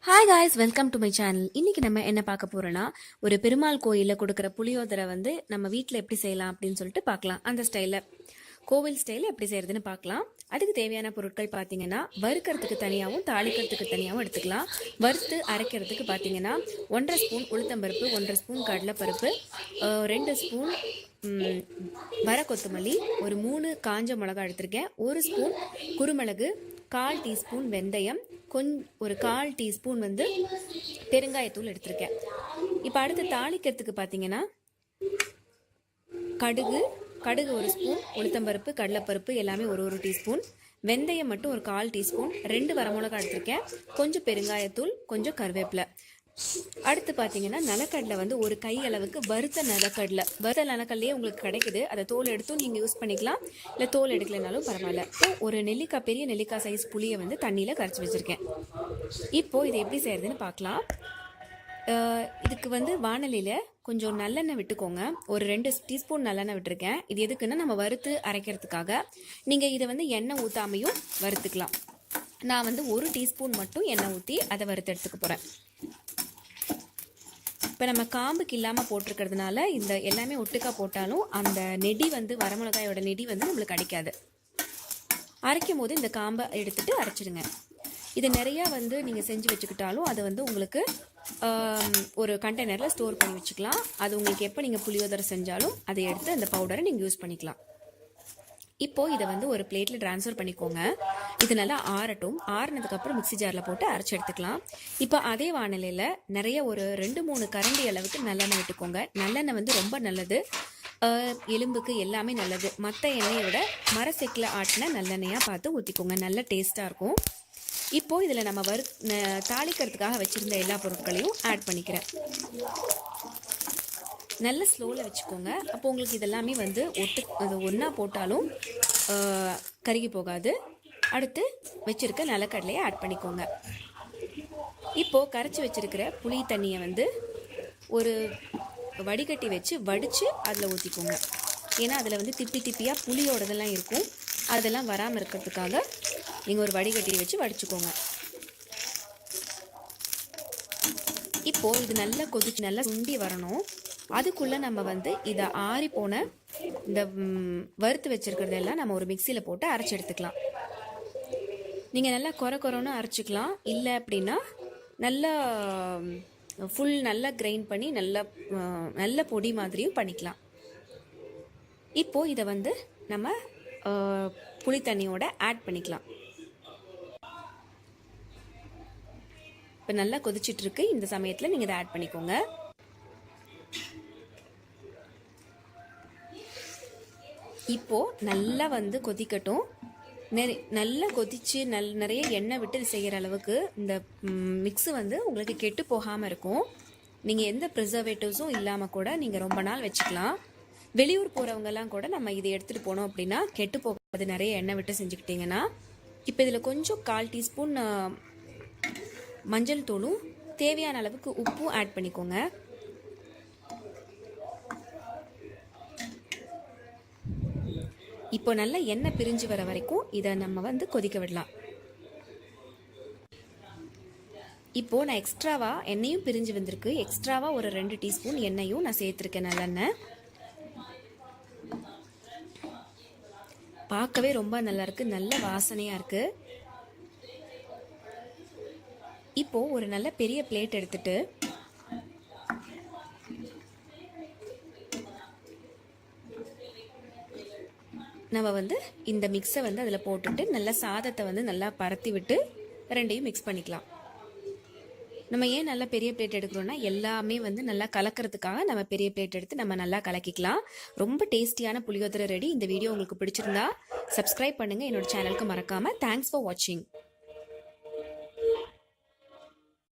Hi guys, welcome to my channel. இன்னைக்கு நம்ம என்ன பார்க்க போறோம்னா, ஒரு பெருமாள் கோயிலில் கொடுக்குற புளியோதரை வந்து நம்ம வீட்டில் எப்படி செய்யலாம் அப்படின்னு சொல்லிட்டு பார்க்கலாம். அந்த ஸ்டைலில் கோவில் ஸ்டைலில் எப்படி செய்யறதுன்னு பார்க்கலாம். அதுக்கு தேவையான பொருட்கள் பார்த்தீங்கன்னா, வறுக்கிறதுக்கு தனியாகவும் தாளிக்கிறதுக்கு தனியாகவும் எடுத்துக்கலாம். வறுத்து அரைக்கிறதுக்கு பார்த்தீங்கன்னா 1.5 ஸ்பூன் உளுத்தம்பருப்பு, 1.5 ஸ்பூன் கடலைப்பருப்பு, 2 ஸ்பூன் வர கொத்தமல்லி, ஒரு 3 காஞ்ச மிளகா எடுத்திருக்கேன், 1 ஸ்பூன் குருமிளகு, 1/4 டீஸ்பூன் வெந்தயம், ஒரு 1/4 டீஸ்பூன் வந்து பெருங்காயத்தூள் எடுத்திருக்கேன். இப்போ அடுத்து தாளிக்கிறதுக்கு பார்த்தீங்கன்னா கடுகு 1 ஸ்பூன், உளுத்தம்பருப்பு, கடலைப்பருப்பு எல்லாமே ஒரு டீஸ்பூன், வெந்தயம் மட்டும் ஒரு 1/4 டீஸ்பூன், 2 வரமிளகா எடுத்திருக்கேன், கொஞ்சம் பெருங்காயத்தூள், கொஞ்சம் கருவேப்பிலை. அடுத்து பார்த்தீங்கன்னா நிலக்கடலை வந்து ஒரு கை அளவுக்கு வறுத்த நிலக்கடலையே உங்களுக்கு கிடைக்குது. அதை தோல் எடுத்தும் நீங்கள் யூஸ் பண்ணிக்கலாம், இல்லை தோல் எடுக்கலைனாலும் பரவாயில்ல. ஒரு பெரிய நெல்லிக்காய் சைஸ் புளியை வந்து தண்ணியில் கரைச்சி வச்சுருக்கேன். இப்போது இதை எப்படி செய்கிறதுன்னு பார்க்கலாம். இதுக்கு வந்து வானலியில் கொஞ்சம் நல்லெண்ணெய் விட்டுக்கோங்க. ஒரு 2 டீஸ்பூன் நல்லெண்ணெய் விட்டுருக்கேன். இது எதுக்குன்னா நம்ம வறுத்து அரைக்கிறதுக்காக. நீங்கள் இதை வந்து எண்ணெய் ஊற்றாமையும் வறுத்துக்கலாம். நான் வந்து 1 டீஸ்பூன் மட்டும் எண்ணெய் ஊற்றி அதை வறுத்து எடுத்துக்க போகிறேன். இப்போ நம்ம காம்புக்கு இல்லாமல் போட்டிருக்கிறதுனால இந்த எல்லாமே ஒட்டுக்கா போட்டாலும் அந்த நெடி வந்து வரமிளகாயோட நெடி வந்து நம்மளுக்கு அடிக்காது. அரைக்கும் போது இந்த காம்பை எடுத்துகிட்டு அரைச்சிடுங்க. இது நிறையா வந்து நீங்கள் செஞ்சு வச்சுக்கிட்டாலும் அதை வந்து உங்களுக்கு ஒரு கண்டெய்னரில் ஸ்டோர் பண்ணி வச்சுக்கலாம். அது உங்களுக்கு எப்போ நீங்கள் புளியோதரை செஞ்சாலும் அதை எடுத்து அந்த பவுடரை நீங்கள் யூஸ் பண்ணிக்கலாம். இப்போது இதை வந்து ஒரு பிளேட்டில் ட்ரான்ஸ்ஃபர் பண்ணிக்கோங்க. இது நல்லா ஆறட்டும். ஆறினதுக்கப்புறம் மிக்சி ஜாரில் போட்டு அரைச்சி எடுத்துக்கலாம். இப்போ அதே வானிலையில் நிறைய ஒரு 2-3 கரண்டி அளவுக்கு நல்லெண்ணெய் விட்டுக்கோங்க. நல்லெண்ணெய் வந்து ரொம்ப நல்லது, எலும்புக்கு எல்லாமே நல்லது. மற்ற எண்ணெயை விட மரசெக்கில் ஆட்டின நல்லெண்ணெயாக பார்த்து ஊற்றிக்கோங்க, நல்ல டேஸ்ட்டாக இருக்கும். இப்போது இதில் நம்ம தாளிக்கிறதுக்காக வச்சுருந்த எல்லா பொருட்களையும் ஆட் பண்ணிக்கிறேன். நல்ல ஸ்லோவில் வச்சுக்கோங்க. அப்போ உங்களுக்கு இதெல்லாமே வந்து அது ஒன்றா போட்டாலும் கருகி போகாது. அடுத்து வச்சுருக்க நிலக்கடலையை ஆட் பண்ணிக்கோங்க. இப்போது கரைச்சி வச்சுருக்கிற புளி தண்ணியை வந்து ஒரு வடிகட்டி வச்சு வடித்து அதில் ஊற்றிக்கோங்க. ஏன்னா அதில் வந்து திப்பியாக புளியோடதெல்லாம் இருக்கும். அதெல்லாம் வராமல் இருக்கிறதுக்காக நீங்கள் ஒரு வடிகட்டி வச்சு வடிச்சுக்கோங்க. இப்போது இது நல்லா கொதிச்சு நல்லா சுண்டி வரணும். அதுக்குள்ளே நம்ம வந்து இதை ஆறி போன இந்த வறுத்து வச்சுருக்கிறதெல்லாம் நம்ம ஒரு மிக்சியில் போட்டு அரைச்சி எடுத்துக்கலாம். நீங்கள் நல்லா கொரன்னு அரைச்சிக்கலாம். இல்லை அப்படின்னா நல்லா நல்லா கிரைண்ட் பண்ணி நல்ல பொடி மாதிரியும் பண்ணிக்கலாம். இப்போது இதை வந்து நம்ம புளி தண்ணியோட ஆட் பண்ணிக்கலாம். இப்போ நல்லா கொதிச்சிட்ருக்கு. இந்த சமயத்தில் நீங்கள் இதை ஆட் பண்ணிக்கோங்க. இப்போது நல்லா வந்து கொதிக்கட்டும். நல்லா கொதித்து நிறைய எண்ணெய் விட்டு செய்கிற அளவுக்கு இந்த மிக்ஸு வந்து உங்களுக்கு கெட்டு போகாமல் இருக்கும். நீங்கள் எந்த ப்ரிசர்வேட்டிவ்ஸும் இல்லாமல் கூட நீங்கள் ரொம்ப நாள் வச்சுக்கலாம். வெளியூர் போகிறவங்கெல்லாம் கூட நம்ம இதை எடுத்துகிட்டு போனோம் அப்படின்னா கெட்டு போகாது, நிறைய எண்ணெய் விட்டு செஞ்சுக்கிட்டிங்கன்னா. இப்போ இதில் கொஞ்சம் 1/4 டீஸ்பூன் மஞ்சள் தூளும் தேவையான அளவுக்கு உப்பும் ஆட் பண்ணிக்கோங்க. இப்போ நல்லா எண்ணெய் பிரிஞ்சு வர வரைக்கும் இதை நம்ம வந்து கொதிக்க விடலாம். இப்போது நான் எக்ஸ்ட்ராவாக எண்ணெயும் பிரிஞ்சு வந்திருக்கு. எக்ஸ்ட்ராவாக ஒரு 2 டீஸ்பூன் எண்ணெயும் நான் சேர்த்துருக்கேன். நல்லெண்ணெய் பார்க்கவே ரொம்ப நல்லா இருக்குது, நல்ல வாசனையாக இருக்குது. இப்போது ஒரு நல்ல பெரிய பிளேட் எடுத்துட்டு நம்ம வந்து இந்த மிக்ஸை வந்து அதில் போட்டுட்டு நல்லா சாதத்தை வந்து நல்லா பரத்தி விட்டு ரெண்டையும் மிக்ஸ் பண்ணிக்கலாம். நம்ம ஏன் நல்லா பெரிய பிளேட் எடுக்கிறோன்னா எல்லாமே வந்து நல்லா கலக்கிறதுக்காக நம்ம பெரிய பிளேட் எடுத்து நம்ம நல்லா கலக்கிக்கலாம். ரொம்ப டேஸ்டியான புளியோதரை ரெடி. இந்த வீடியோ உங்களுக்கு பிடிச்சிருந்தா சப்ஸ்கிரைப் பண்ணுங்கள், என்னோட சேனலுக்கு மறக்காமல். தேங்க்ஸ் ஃபார் வாட்சிங்.